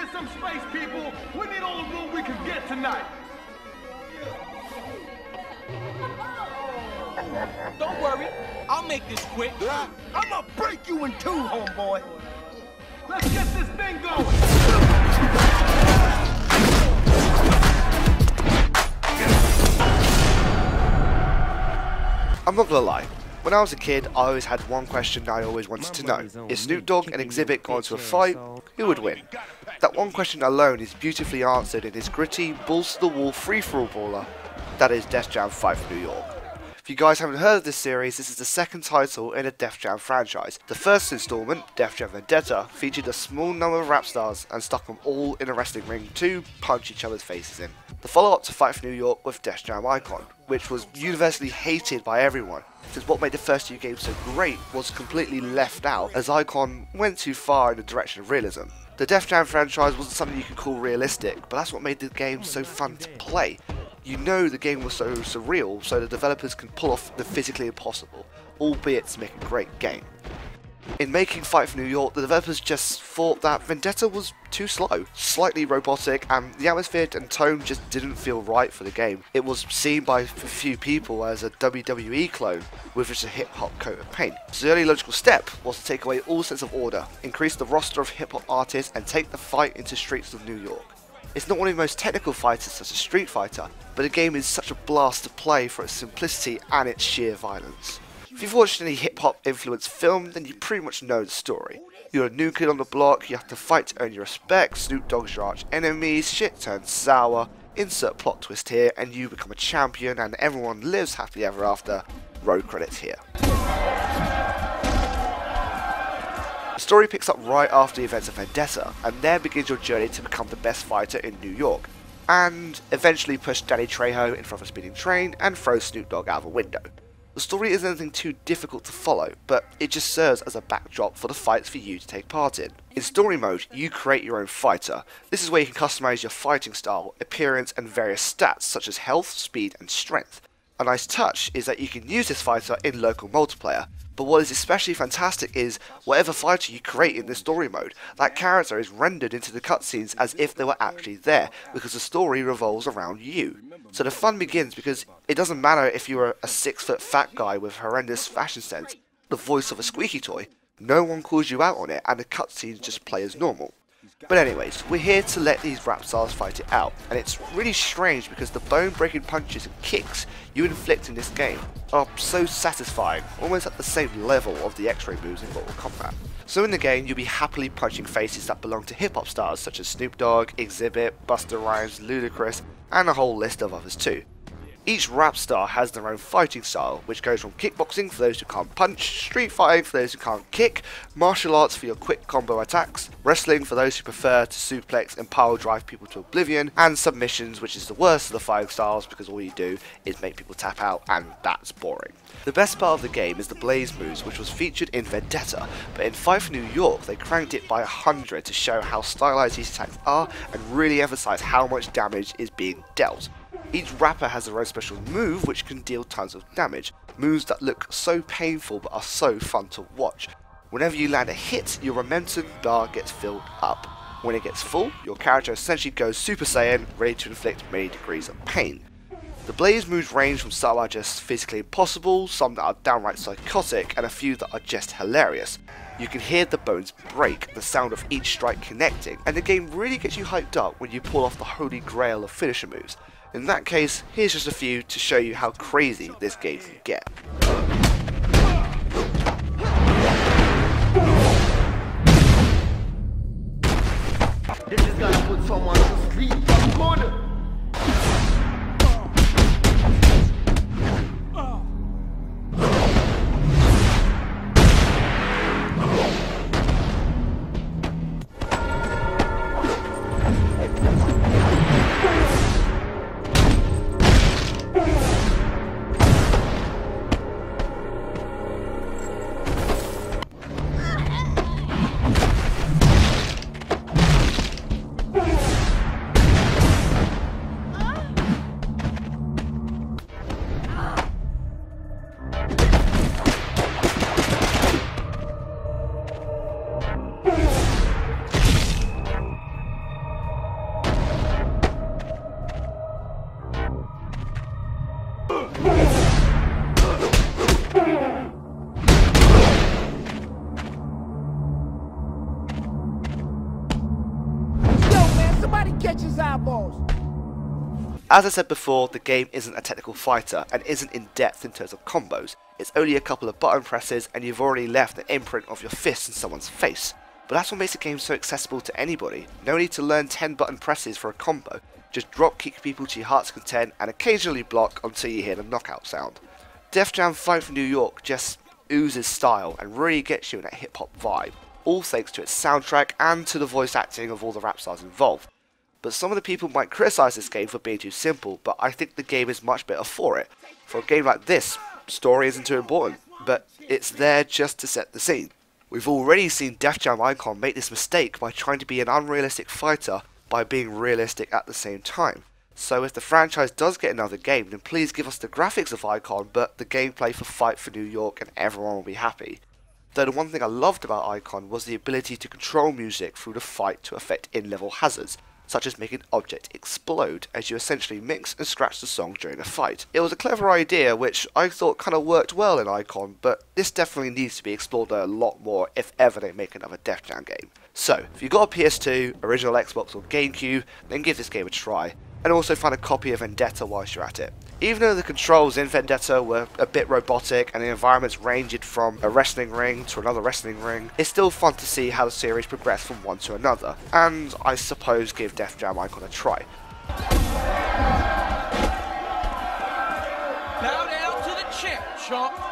get some space, people. We need all the room we can get tonight. Don't worry, I'll make this quick. I'm gonna break you in two, homeboy. Let's get this thing going. I'm not gonna lie. When I was a kid, I always had one question I always wanted to know. If Snoop Dogg and Exhibit got into a fight, who would win? That one question alone is beautifully answered in his gritty, balls-to-the-wall free-for-all baller, that is Def Jam 5 for New York. If you guys haven't heard of this series, this is the second title in a Def Jam franchise. The first installment, Def Jam Vendetta, featured a small number of rap stars and stuck them all in a wrestling ring to punch each other's faces in. The follow-up to Fight for New York was Def Jam Icon, which was universally hated by everyone, since what made the first two games so great was completely left out, as Icon went too far in the direction of realism. The Def Jam franchise wasn't something you could call realistic, but that's what made the game so fun to play. You know the game was so surreal, so the developers can pull off the physically impossible, albeit to make a great game. In making Fight for New York, the developers just thought that Vendetta was too slow, slightly robotic, and the atmosphere and tone just didn't feel right for the game. It was seen by a few people as a WWE clone with just a hip-hop coat of paint. So the only logical step was to take away all sense of order, increase the roster of hip-hop artists, and take the fight into streets of New York. It's not one of the most technical fighters such as Street Fighter, but the game is such a blast to play for its simplicity and its sheer violence. If you've watched any hip-hop influenced film, then you pretty much know the story. You're a new kid on the block, you have to fight to earn your respect, Snoop Dogg's your arch enemies, shit turns sour, insert plot twist here, and you become a champion and everyone lives happily ever after. Road credits here. The story picks up right after the events of Vendetta, and there begins your journey to become the best fighter in New York, and eventually push Danny Trejo in front of a speeding train and throw Snoop Dogg out of a window. The story isn't anything too difficult to follow, but it just serves as a backdrop for the fights for you to take part in. In story mode, you create your own fighter. This is where you can customize your fighting style, appearance, and various stats such as health, speed, and strength. A nice touch is that you can use this fighter in local multiplayer, but what is especially fantastic is whatever fighter you create in this story mode, that character is rendered into the cutscenes as if they were actually there, because the story revolves around you. So the fun begins because it doesn't matter if you're a 6-foot fat guy with horrendous fashion sense, the voice of a squeaky toy, no one calls you out on it and the cutscenes just play as normal. But anyways, we're here to let these rap stars fight it out, and it's really strange because the bone-breaking punches and kicks you inflict in this game are so satisfying, almost at the same level of the X-ray moves in Mortal Kombat. So in the game, you'll be happily punching faces that belong to hip-hop stars such as Snoop Dogg, Exhibit, Busta Rhymes, Ludacris, and a whole list of others too. Each rap star has their own fighting style, which goes from kickboxing for those who can't punch, street fighting for those who can't kick, martial arts for your quick combo attacks, wrestling for those who prefer to suplex and pile drive people to oblivion, and submissions, which is the worst of the fighting styles because all you do is make people tap out, and that's boring. The best part of the game is the Blaze moves, which was featured in Vendetta, but in Fight for New York they cranked it by 100 to show how stylized these attacks are and really emphasize how much damage is being dealt. Each rapper has their own special move which can deal tons of damage, moves that look so painful but are so fun to watch. Whenever you land a hit, your momentum bar gets filled up. When it gets full, your character essentially goes Super Saiyan, ready to inflict many degrees of pain. The Blaze moves range from some that are just physically impossible, some that are downright psychotic, and a few that are just hilarious. You can hear the bones break, the sound of each strike connecting, and the game really gets you hyped up when you pull off the holy grail of finisher moves. In that case, here's just a few to show you how crazy this game can get. This is gonna put someone to sleep. Corner. catch his eyeballs. As I said before, the game isn't a technical fighter and isn't in depth in terms of combos. It's only a couple of button presses and you've already left an imprint of your fist in someone's face. But that's what makes the game so accessible to anybody. No need to learn 10 button presses for a combo. Just drop kick people to your heart's content and occasionally block until you hear the knockout sound. Def Jam Fight for New York just oozes style and really gets you in that hip hop vibe, all thanks to its soundtrack and to the voice acting of all the rap stars involved. But some of the people might criticise this game for being too simple, but I think the game is much better for it. For a game like this, story isn't too important, but it's there just to set the scene. We've already seen Def Jam Icon make this mistake by trying to be an unrealistic fighter by being realistic at the same time. So if the franchise does get another game, then please give us the graphics of Icon, but the gameplay for Fight for New York and everyone will be happy. Though the one thing I loved about Icon was the ability to control music through the fight to affect in-level hazards, such as making objects explode as you essentially mix and scratch the song during a fight. It was a clever idea which I thought kind of worked well in Icon, but this definitely needs to be explored a lot more if ever they make another Def Jam game. So, if you've got a PS2, original Xbox or GameCube, then give this game a try, and also find a copy of Vendetta whilst you're at it. Even though the controls in Vendetta were a bit robotic and the environments ranged from a wrestling ring to another wrestling ring, it's still fun to see how the series progressed from one to another, and I suppose give Def Jam Icon a try. Bow down to the champ, chump.